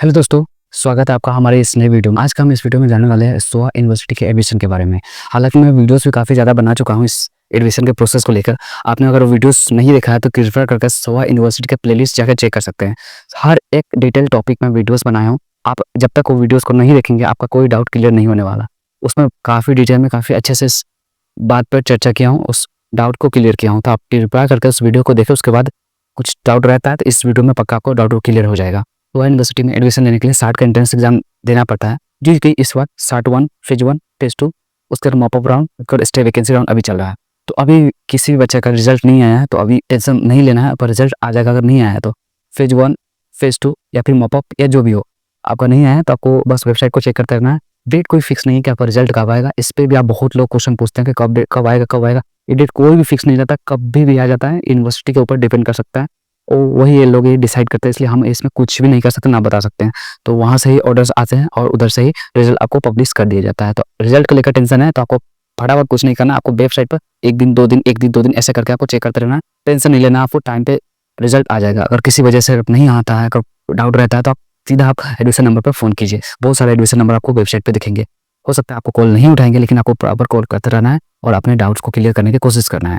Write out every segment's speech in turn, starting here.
Hello दोस्तों, स्वागत है आपका हमारे इस नए वीडियो में। आज का हम इस वीडियो में जानने वाले हैं सोहा यूनिवर्सिटी के एडमिशन के बारे में। हालांकि मैं वीडियोस भी काफ़ी ज़्यादा बना चुका हूं इस एडमिशन के प्रोसेस को लेकर। आपने अगर वो वीडियोस नहीं देखा है तो कृपया करके सोहा यूनिवर्सिटी के प्लेलिस्ट जाकर चेक कर सकते हैं। हर एक डिटेल टॉपिक में वीडियोज़ बनाया हूँ। आप जब तक वो वीडियोज़ को नहीं देखेंगे आपका कोई डाउट क्लियर नहीं होने वाला। उसमें काफ़ी डिटेल में काफ़ी अच्छे से इस बात पर चर्चा किया हूँ, उस डाउट को क्लियर किया हूँ। तो आप कृपया करके उस वीडियो को देखें, उसके बाद कुछ डाउट रहता है तो इस वीडियो में पक्का आपको डाउट क्लियर हो जाएगा। सोहा यूनिवर्सिटी में एडमिशन लेने के लिए 60 का एंट्रेंस एग्जाम देना पड़ता है, जो कि इस वक्त 61 फेज 1 फेज 2 उसके बाद मॉपअप राउंड और स्टे वैकेंसी राउंड अभी चल रहा है। तो अभी किसी भी बच्चे का रिजल्ट नहीं आया है तो अभी टेंशन नहीं लेना है, पर रिजल्ट आ जाएगा। अगर नहीं आया है तो फेज 1 फेज 2 या फिर मॉपअप या जो भी हो, आपका नहीं आया है तो आपको बस वेबसाइट को चेक करते रहना है। डेट कोई फिक्स नहीं है कि आपका रिजल्ट कब आएगा। इस पर भी आप बहुत लोग क्वेश्चन पूछते हैं कि कब डेट कब आएगा कब आएगा। ये डेट कोई भी फिक्स नहीं रहता, कभी भी आ जाता है। यूनिवर्सिटी के ऊपर डिपेंड कर सकता है और वही ये लोग ये डिसाइड करते हैं, इसलिए हम इसमें कुछ भी नहीं कर सकते, ना बता सकते हैं। तो वहाँ से ही ऑर्डर्स आते हैं और उधर से ही रिजल्ट आपको पब्लिश कर दिया जाता है। तो रिजल्ट को लेकर टेंशन है तो आपको फटाफट कुछ नहीं करना, आपको वेबसाइट पर एक दिन दो दिन ऐसे करके आपको चेक करते रहना। टेंशन नहीं लेना, आपको टाइम पे रिजल्ट आ जाएगा। अगर किसी वजह से नहीं आता है, अगर डाउट रहता है तो आप सीधा आप एडमिशन नंबर पर फ़ोन कीजिए। बहुत सारे एडमिशन नंबर आपको वेबसाइट पर दिखेंगे। हो सकता है आपको कॉल नहीं उठाएंगे, लेकिन आपको प्रॉपर कॉल करते रहना है और अपने डाउट्स को क्लियर करने की कोशिश करना है।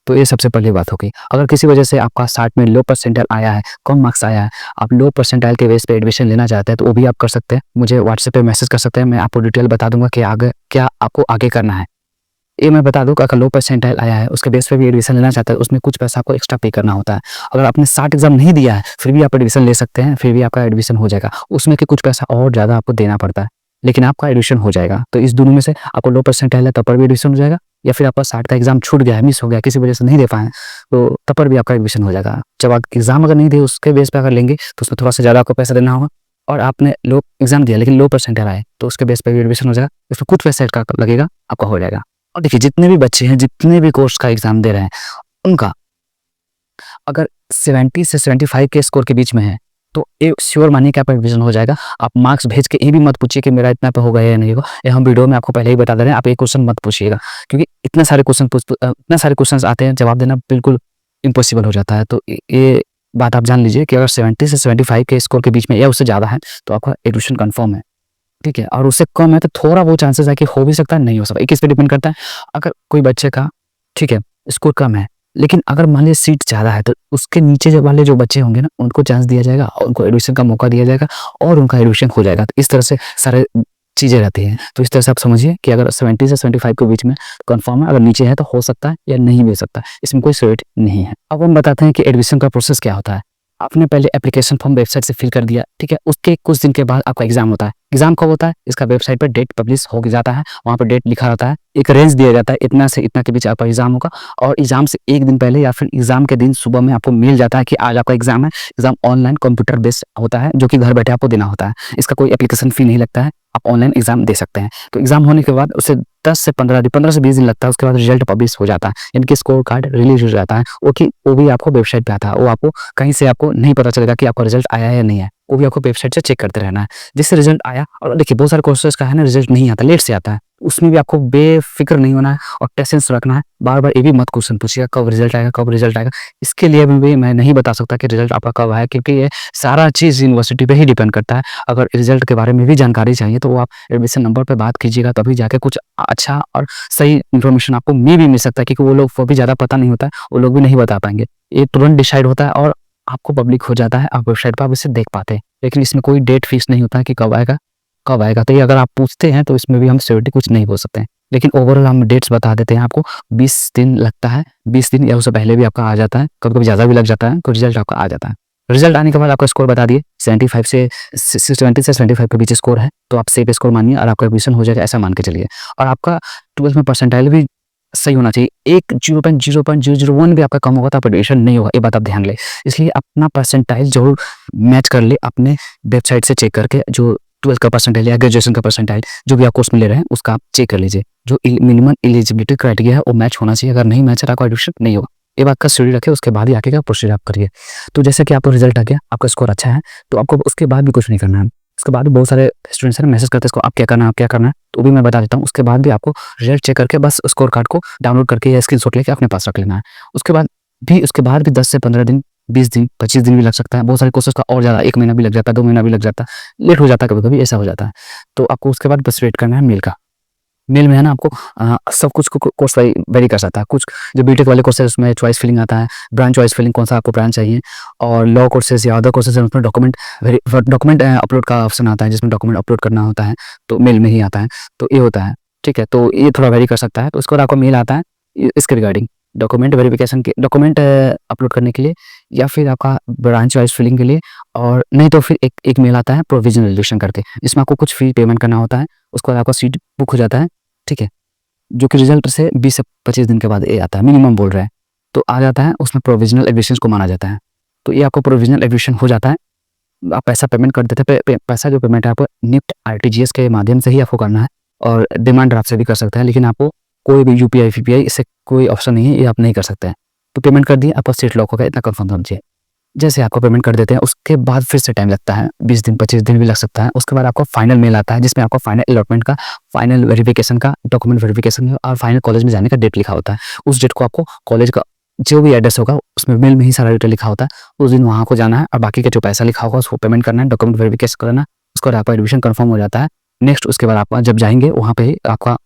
तो ये सबसे पहली बात होगी। अगर किसी वजह से आपका 60 में लो परसेंटाइल आया है, कम मार्क्स आया है, आप लो परसेंटाइल के बेस पे एडमिशन लेना चाहते हैं तो वो भी आप कर सकते हैं। मुझे व्हाट्सएप पे मैसेज कर सकते हैं, मैं आपको डिटेल बता दूंगा कि आगे क्या आपको आगे करना है। ये मैं बता दूं कि अगर लो परसेंटाइल आया है उसके बेस पे भी एडमिशन लेना चाहते हैं, उसमें कुछ पैसा आपको एक्स्ट्रा पे करना होता है। अगर आपने 60 एग्जाम नहीं दिया है फिर भी आप एडमिशन ले सकते हैं, फिर भी आपका एडमिशन हो जाएगा। उसमें कि कुछ पैसा और ज़्यादा आपको देना पड़ता है, लेकिन आपका एडमिशन हो जाएगा। तो इस दोनों में से आपको लो परसेंटाइल है तब पर भी एडमिशन हो जाएगा, या फिर आपका 60 का एग्जाम छूट गया है, मिस हो गया, किसी वजह से नहीं दे पाए तो तब पर भी आपका एडमिशन हो जाएगा। जब आप एग्जाम अगर नहीं दिए उसके बेस पे अगर लेंगे तो उसमें थोड़ा सा ज़्यादा आपको पैसा देना होगा। और आपने लो एग्जाम दिया लेकिन लो परसेंटाइल आए तो उसके बेस पे भी एडमिशन हो जाएगा, उसमें कुछ पैसा एक्स्ट्रा लगेगा, आपका हो जाएगा। और देखिए, जितने भी बच्चे हैं, जितने भी कोर्स का एग्जाम दे रहे हैं, उनका अगर 70 से 75 के स्कोर के बीच में है तो ये श्योर मानिए कि आपका एडमिशन हो जाएगा। आप मार्क्स भेज के ये भी मत पूछिए कि मेरा इतना पे होगा या नहीं होगा। ये हम वीडियो में आपको पहले ही बता दे रहे हैं, आप ये क्वेश्चन मत पूछिएगा, क्योंकि इतने सारे क्वेश्चन आते हैं, जवाब देना बिल्कुल इम्पॉसिबल हो जाता है। तो ये बात आप जान लीजिए कि अगर 70 से 75 के स्कोर के बीच में या उससे ज़्यादा है तो आपका एडमिशन कन्फर्म है, ठीक है। और उससे कम है तो थोड़ा वो चांसेस है कि हो भी सकता है, नहीं हो सकता। किस पे डिपेंड करता है। अगर कोई बच्चे का, ठीक है, स्कोर कम है, लेकिन अगर मान लीजिए सीट ज़्यादा है तो उसके नीचे वाले जो बच्चे होंगे ना, उनको चांस दिया जाएगा, उनको एडमिशन का मौका दिया जाएगा और उनका एडमिशन हो जाएगा। तो इस तरह से सारे चीज़ें रहती हैं। तो इस तरह से आप समझिए कि अगर 70 से 75 के बीच में कन्फर्म है, अगर नीचे है तो हो सकता है या नहीं भी हो सकता है, इसमें कोई श्योरिटी नहीं है। अब हम बताते हैं कि एडमिशन का प्रोसेस क्या होता है। आपने पहले एप्लीकेशन फॉर्म वेबसाइट से फिल कर दिया, ठीक है। उसके कुछ दिन के बाद आपका एग्जाम होता है। एग्जाम कब होता है, इसका वेबसाइट पर डेट पब्लिश हो जाता है, वहाँ पर डेट लिखा रहता है, एक रेंज दिया जाता है, इतना से इतना के बीच आपका एग्जाम होगा। और एग्जाम से एक दिन पहले या फिर एग्जाम के दिन सुबह में आपको मिल जाता है कि आज आपका एग्जाम है। एग्जाम ऑनलाइन कंप्यूटर बेस्ड होता है, जो कि घर बैठे आपको देना होता है। इसका कोई एप्लीकेशन फी नहीं लगता है, आप ऑनलाइन एग्जाम दे सकते हैं। तो एग्जाम होने के बाद उसे 10 से 15 से 20 दिन लगता है, उसके बाद रिजल्ट पब्लिश हो जाता है, यानी कि स्कोर कार्ड रिलीज हो जाता है। वो भी आपको वेबसाइट पे आता है, वो आपको कहीं से आपको नहीं पता चलेगा कि आपका रिजल्ट आया है या नहीं है, वो भी आपको वेबसाइट से चेक करते रहना है। जिससे रिजल्ट आया, और देखिए बहुत सारे कोर्सेज का है ना, रिजल्ट नहीं आता, लेट से आता है, उसमें भी आपको बेफिक्र नहीं होना है और पेशेंस रखना है। बार बार ये भी मत क्वेश्चन पूछिएगा कब रिजल्ट आएगा कब रिजल्ट आएगा। इसके लिए भी मैं नहीं बता सकता कि रिजल्ट आपका कब आया, क्योंकि ये सारा चीज़ यूनिवर्सिटी पे ही डिपेंड करता है। अगर रिजल्ट के बारे में भी जानकारी चाहिए तो वो आप एडमिशन नंबर पे बात कीजिएगा, तभी जाके कुछ अच्छा और सही इन्फॉर्मेशन आपको मिल भी सकता है, क्योंकि वो भी ज़्यादा पता नहीं होता है, वो लोग भी नहीं बता पाएंगे। ये तुरंत डिसाइड होता है और आपको पब्लिक हो जाता है, आप वेबसाइट पर आप इसे देख पाते हैं। लेकिन इसमें कोई डेट फिक्स नहीं होता है कि कब आएगा कब आएगा। तो ये अगर आप पूछते हैं तो इसमें भी हम श्योरिटी कुछ नहीं बोल सकते हैं, लेकिन ओवरऑल हम डेट्स बता देते हैं आपको। 20 दिन लगता है, 20 दिन या उससे पहले भी आपका आ जाता है, कभी कभी ज़्यादा भी लग जाता है, तो रिजल्ट आपका आ जाता है। रिजल्ट आने के बाद आपका स्कोर बता दिए, 75 से 70 से 75 के बीच स्कोर है तो आप सेफ स्कोर मानिए और आपका एडमिशन हो जाएगा, ऐसा मान के चलिए। और आपका 12th में परसेंटाइल भी सही होना चाहिए। एक 0.001 भी आपका कम होगा तो आप एडमिशन नहीं होगा, ये बात आप ध्यान ले। इसलिए अपना परसेंटाइल जरूर मैच कर ले अपने वेबसाइट से चेक करके। जो 12th का परसेंटाइल या ग्रेजुएशन का परसेंटाइल जो भी आप कोर्स में ले रहे हैं उसका आप चेक कर लीजिए। जो मिनिमम एलिजिबिलिटी क्राइटेरिया है वो मैच होना चाहिए, अगर नहीं मैच है आपका एडमिशन नहीं होगा। ये बात का श्योरिटी रखे, उसके बाद ही आगे का प्रोसीजर आप करिए। तो जैसे कि आपको रिजल्ट आ गया, आपका स्कोर अच्छा है, तो आपको उसके बाद भी कुछ नहीं करना है। उसके बाद भी बहुत सारे स्टूडेंट्स हैं मैसेज करते हैं इसको आप क्या करना है, आप क्या करना है, तो भी मैं बता देता हूँ। उसके बाद भी आपको रिजल्ट चेक करके बस स्कोर कार्ड को डाउनलोड करके या स्क्रीनशॉट लेके अपने पास रख लेना है। उसके बाद भी 10 से 15 दिन 20 दिन 25 दिन भी लग सकता है, बहुत सारे कोर्सेज का और ज़्यादा 1 महीना भी लग जाता है, 2 महीना भी लग जाता है, लेट हो जाता है, कभी कभी ऐसा हो जाता है। तो आपको उसके बाद बस वेट करना है मेल का। मेल में है ना आपको सब कुछ को कोर्स वेरी कर सकता है। कुछ जो बीटेक वाले कोर्सेज उसमें चॉइस फिलिंग आता है, ब्रांच चॉइस फिलिंग कौन सा आपको ब्रांच चाहिए, और लॉ कोर्सेज या अदर कोर्सेज है उसमें डॉक्यूमेंट अपलोड का ऑप्शन आता है, जिसमें डॉक्यूमेंट अपलोड करना होता है, तो मेल में ही आता है। तो ये होता है, ठीक है। तो ये थोड़ा वेरी कर सकता है। तो उसके बाद आपको मेल आता है इसके रिगार्डिंग डॉक्यूमेंट वेरिफिकेशन के, डॉक्यूमेंट अपलोड करने के लिए, या फिर आपका ब्रांच चॉइस फिलिंग के लिए, और नहीं तो फिर एक मेल आता है प्रोविजनल रिजर्वेशन करके, जिसमें आपको कुछ फी पेमेंट करना होता है। उसके बाद आपका सीट बुक हो जाता है, ठीक है। जो कि रिजल्ट से 20 से 25 दिन के बाद ये आता है, मिनिमम बोल रहा है, तो आ जाता है। उसमें प्रोविजनल एडमिशन को माना जाता है। तो ये आपको प्रोविजनल एडमिशन हो जाता है, आप पैसा पेमेंट कर देते हैं। पैसा जो पेमेंट है आपको निफ्ट आरटीजीएस के माध्यम से ही आपको करना है, और डिमांड ड्राफ्ट से भी कर सकते हैं, लेकिन आपको कोई भी यूपीआई फीपीआई इससे कोई ऑप्शन नहीं है, ये आप नहीं कर सकते हैं। तो पेमेंट कर दिए, आपका सीट लॉक हो गया, इतना कंफर्म समझिए। जैसे आपको पेमेंट कर देते हैं, उसके बाद फिर से टाइम लगता है, 20 दिन 25 दिन भी लग सकता है। उसके बाद आपको फाइनल मेल आता है, जिसमें आपको फाइनल अलॉटमेंट का, फाइनल वेरिफिकेशन का, डॉक्यूमेंट वेरिफिकेशन का और फाइनल कॉलेज में जाने का डेट लिखा होता है। उस डेट को आपको कॉलेज का जो भी एड्रेस होगा उसमें मेल में ही सारा डिटेल लिखा होता है, उस दिन वहाँ को जाना है, और बाकी का जो पैसा लिखा होगा उसको पेमेंट करना है, डॉक्यूमेंट वेरिफिकेशन करना है। उसके बाद आपका एडमिशन कंफर्म हो जाता है। नेक्स्ट उसके बाद आप जब जाएंगे वहाँ पे आपका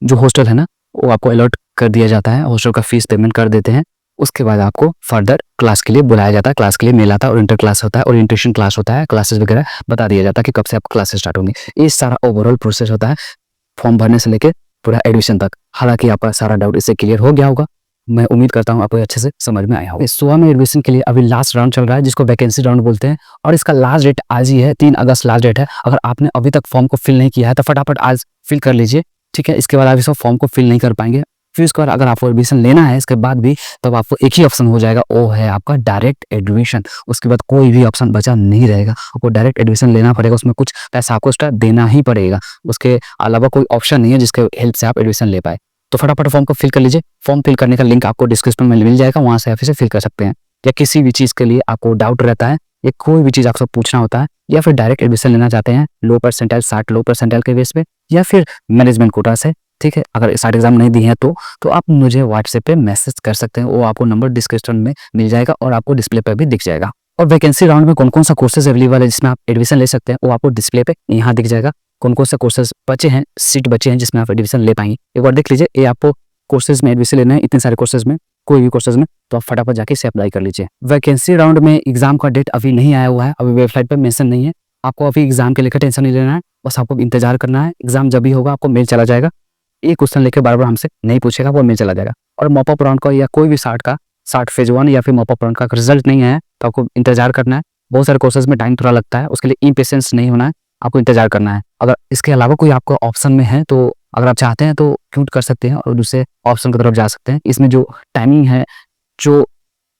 जो हॉस्टल है ना, वो आपको अलॉट कर दिया जाता है, हॉस्टल का फीस पेमेंट कर देते हैं। उसके बाद आपको फर्दर क्लास के लिए बुलाया जाता है, क्लास के लिए मेल आता है, और इंटर क्लास होता है, ओरिएंटेशन क्लास होता है, क्लासेस वगैरह बता दिया जाता है कि कब से आपको क्लासेस स्टार्ट होंगी। ये सारा ओवरऑल प्रोसेस होता है फॉर्म भरने से लेकर पूरा एडमिशन तक। हालांकि आपका सारा डाउट इससे क्लियर हो गया होगा, मैं उम्मीद करता हूँ आपको अच्छे से समझ में आया होगा। इस SOA में एडमिशन के लिए अभी लास्ट राउंड चल रहा है, जिसको वैकेंसी राउंड बोलते हैं, और इसका लास्ट डेट आज ही है, 3 अगस्त लास्ट डेट है। अगर आपने अभी तक फॉर्म को फिल नहीं किया है तो फटाफट आज फिल कर लीजिए, ठीक है। इसके बाद आप इस फॉर्म को फिल नहीं कर पाएंगे। फिर उसके बाद अगर आपको एडमिशन लेना है इसके बाद भी, तब आपको एक ही ऑप्शन हो जाएगा, वो है आपका डायरेक्ट एडमिशन। उसके बाद कोई भी ऑप्शन बचा नहीं रहेगा, आपको डायरेक्ट एडमिशन लेना पड़ेगा। उसमें कुछ पैसा आपको एक्स्ट्रा देना ही पड़ेगा, उसके अलावा कोई ऑप्शन नहीं है जिसके हेल्प से आप एडमिशन ले पाए। तो फटाफट फॉर्म को फिल कर लीजिए। फॉर्म फिल करने का लिंक आपको डिस्क्रिप्शन में मिल जाएगा, वहां से आप इसे फिल कर सकते हैं। या किसी भी चीज़ के लिए आपको डाउट रहता है, या कोई भी चीज़ आपसे पूछना होता है, या फिर डायरेक्ट एडमिशन लेना चाहते हैं लो परसेंटाइल 60 लो परसेंटाइल के बेस पे, या फिर मैनेजमेंट कोटा से, ठीक है। अगर 60 एग्जाम नहीं दी है तो आप मुझे व्हाट्सएप पे मैसेज कर सकते हैं, वो आपको नंबर डिस्क्रिप्शन में मिल जाएगा और आपको डिस्प्ले पर भी दिख जाएगा। और वैकेंसी राउंड में कौन कौन सा कोर्सेज अवेलेबल है जिसमें आप एडमिशन ले सकते हैं, वो आपको डिस्प्ले पे यहाँ दिख जाएगा। कौन कौन से कोर्सेज बचे हैं, सीट बचे हैं जिसमें आप एडमिशन ले पाएंगे, एक बार देख लीजिए। ये आपको कोर्सेज में एडमिशन लेना है, इतने सारे कोर्सेज में, कोई भी कोर्सेज में, तो आप फटाफट जाके इसे अप्लाई कर लीजिए। वैकेंसी राउंड में एग्जाम का डेट अभी नहीं आया हुआ है, अभी वेबसाइट पर मेंशन नहीं है। आपको अभी एग्जाम के लेकर टेंशन नहीं लेना है, बस आपको इंतजार करना है। एग्जाम जब भी होगा आपको मेल चला जाएगा, एक क्वेश्चन लेकर बार बार हमसे नहीं पूछेगा, वो मेल चला जाएगा। और मॉप अप राउंड का या कोई भी 60 फेज 1 या फिर मॉप अप राउंड का रिजल्ट नहीं है तो आपको इंतजार करना है। बहुत सारे कोर्सेज में टाइम थोड़ा लगता है, उसके लिए इम्पेशेंस नहीं होना है, आपको इंतजार करना है। अगर इसके अलावा कोई आपको ऑप्शन में है तो अगर आप चाहते हैं तो क्यूट कर सकते हैं और दूसरे ऑप्शन की तरफ जा सकते हैं। इसमें जो टाइमिंग है, जो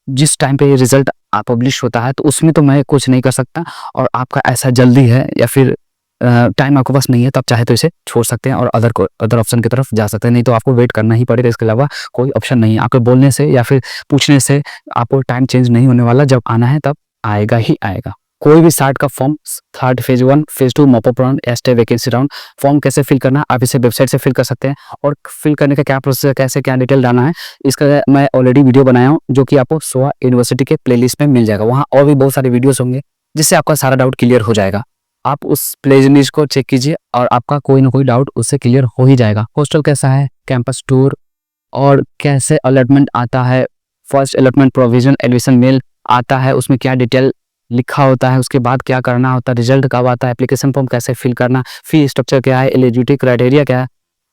जिस टाइम पे ये रिजल्ट पब्लिश होता है, तो उसमें तो मैं कुछ नहीं कर सकता, और आपका ऐसा जल्दी है या फिर टाइम आपके पास नहीं है तो आप चाहे तो इसे छोड़ सकते हैं और अदर ऑप्शन की तरफ जा सकते हैं, नहीं तो आपको वेट करना ही पड़ेगा। इसके अलावा कोई ऑप्शन नहीं है। आपके बोलने से या फिर पूछने से आपको टाइम चेंज नहीं होने वाला, जब आना है तब आएगा ही आएगा। कोई भी 60 का form, 3rd phase 1 phase 2 mop up round, stray vacancy round, form कैसे फिल करना है आप इसे वेबसाइट से फिल कर सकते हैं। और फिल करने का क्या प्रोसेस है, कैसे क्या डिटेल डालना है, इसका मैं ऑलरेडी वीडियो बनाया हूँ, जो कि आपको SOA यूनिवर्सिटी के प्लेलिस्ट में मिल जाएगा। वहाँ और भी बहुत सारे वीडियोस होंगे जिससे आपका सारा डाउट क्लियर हो जाएगा। आप उस प्लेलिस्ट को चेक कीजिए और आपका कोई ना कोई डाउट उससे क्लियर हो ही जाएगा। हॉस्टल कैसा है, कैंपस टूर, और कैसे अलॉटमेंट आता है, first allotment provision admission mail आता है, उसमें क्या डिटेल लिखा होता है, उसके बाद क्या करना होता है, रिजल्ट कब आता है, एप्लीकेशन फॉर्म कैसे फिल करना, फी स्ट्रक्चर क्या है, एलिजिबिलिटी क्राइटेरिया क्या है,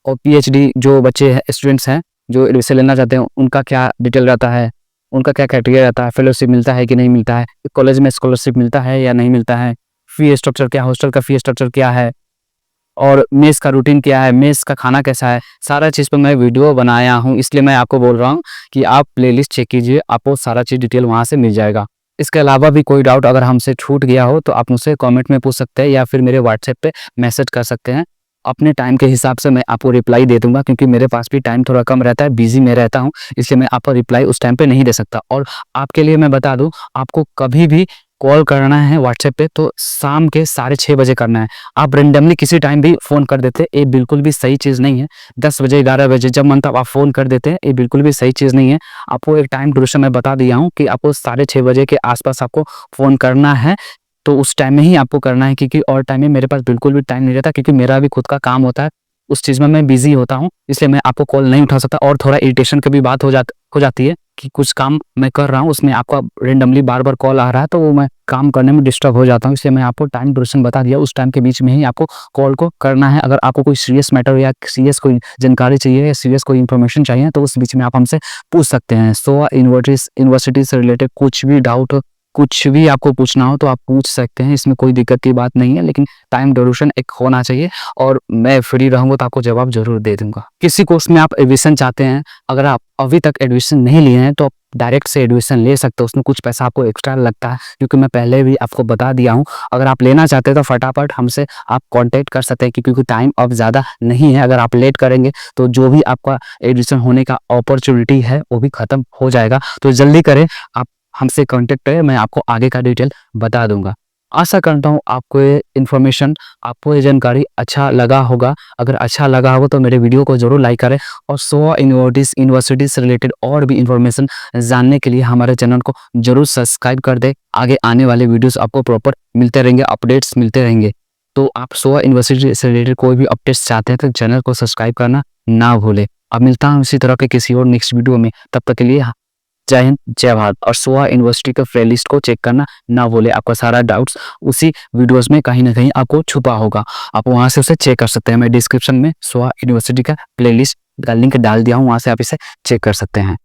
और PhD जो बच्चे हैं, स्टूडेंट्स हैं जो एडमिशन लेना चाहते हैं, उनका क्या डिटेल रहता है, उनका क्या क्राइटेरिया रहता है, फेलोशिप मिलता है कि नहीं मिलता है, कॉलेज में स्कॉलरशिप मिलता है या नहीं मिलता है, फी स्ट्रक्चर क्या, हॉस्टल का फी स्ट्रक्चर क्या है, और मेस का रूटीन क्या है, मेस का खाना कैसा है, सारा चीज़ पर मैं वीडियो बनाया हूँ। इसलिए मैं आपको बोल रहा हूँ कि आप प्लेलिस्ट चेक कीजिए, आपको सारा चीज़ डिटेल वहाँ से मिल जाएगा। इसके अलावा भी कोई डाउट अगर हमसे छूट गया हो तो आप मुझसे कमेंट में पूछ सकते हैं या फिर मेरे व्हाट्सएप पे मैसेज कर सकते हैं। अपने टाइम के हिसाब से मैं आपको रिप्लाई दे दूंगा, क्योंकि मेरे पास भी टाइम थोड़ा कम रहता है, बिजी में रहता हूँ, इसलिए मैं आपको रिप्लाई उस टाइम पे नहीं दे सकता। और आपके लिए मैं बता दूं, आपको कभी भी कॉल करना है व्हाट्सएप पे तो शाम के 6:30 बजे करना है। आप रेंडमली किसी टाइम भी फ़ोन कर देते, ये बिल्कुल भी सही चीज़ नहीं है। 10 बजे, 11 बजे जब मन तब आप फ़ोन कर देते हैं, ये बिल्कुल भी सही चीज़ नहीं है। आपको एक टाइम ड्यूरेशन मैं बता दिया हूँ कि आपको 6:30 बजे के आस-पास आपको फ़ोन करना है, तो उस टाइम में ही आपको करना है, क्योंकि और टाइम में मेरे पास बिल्कुल भी टाइम नहीं रहता, क्योंकि मेरा भी खुद का काम होता है। उस चीज़ में मैं बिज़ी होता हूँ, इसलिए मैं आपको कॉल नहीं उठा सकता और थोड़ा इरिटेशन की भी बात हो जाती है कि कुछ काम मैं कर रहा हूँ, उसमें आपका रेंडमली बार-बार कॉल आ रहा है, तो वो मैं काम करने में डिस्टर्ब हो जाता हूँ। इसलिए मैं आपको टाइम ड्यूरेशन बता दिया, उस टाइम के बीच में ही आपको कॉल को करना है। अगर आपको कोई सीरियस मैटर या सीरियस कोई जानकारी चाहिए या सीरियस कोई इन्फॉर्मेशन चाहिए, तो उस बीच में आप हमसे पूछ सकते हैं। सो यूनिवर्सिटी से रिलेटेड कुछ भी डाउट हो, कुछ भी आपको पूछना हो तो आप पूछ सकते हैं, इसमें कोई दिक्कत की बात नहीं है, लेकिन टाइम ड्यूरेशन एक होना चाहिए और मैं फ्री रहूँगा तो आपको जवाब ज़रूर दे दूँगा। किसी कोर्स में आप एडमिशन चाहते हैं, अगर आप अभी तक एडमिशन नहीं लिए हैं तो आप डायरेक्ट से एडमिशन ले सकते हो, उसमें कुछ पैसा आपको एक्स्ट्रा लगता है, क्योंकि मैं पहले भी आपको बता दिया हूँ। अगर आप लेना चाहते हैं तो फटाफट हमसे आप कॉन्टैक्ट कर सकते हैं, क्योंकि टाइम अब ज़्यादा नहीं है। अगर आप लेट करेंगे तो जो भी आपका एडमिशन होने का अपॉर्चुनिटी है वो भी ख़त्म हो जाएगा। तो जल्दी करें, आप हमसे कॉन्टैक्ट करें, मैं आपको आगे का डिटेल बता दूँगा। आशा करता हूँ आपको ये इन्फॉर्मेशन, आपको ये जानकारी अच्छा लगा होगा। अगर अच्छा लगा होगा तो मेरे वीडियो को ज़रूर लाइक करें और सोआ यूनिवर्सिटी से रिलेटेड और भी इन्फॉर्मेशन जानने के लिए हमारे चैनल को ज़रूर सब्सक्राइब कर दें। आगे आने वाले वीडियोस आपको प्रॉपर मिलते रहेंगे, अपडेट्स मिलते रहेंगे। तो आप सोआ यूनिवर्सिटी से रिलेटेड कोई भी अपडेट्स चाहते हैं तो चैनल को सब्सक्राइब करना ना भूलें। अब मिलता हूँ इसी तरह के किसी और नेक्स्ट वीडियो में, तब तक के लिए जय हिंद, जय भारत। और सोआ यूनिवर्सिटी के प्लेलिस्ट को चेक करना ना भूलें, आपका सारा डाउट्स उसी वीडियोस में कहीं ना कहीं आपको छुपा होगा, आप वहां से उसे चेक कर सकते हैं। मैं डिस्क्रिप्शन में सोआ यूनिवर्सिटी का प्लेलिस्ट का लिंक डाल दिया हूँ, वहां से आप इसे चेक कर सकते हैं।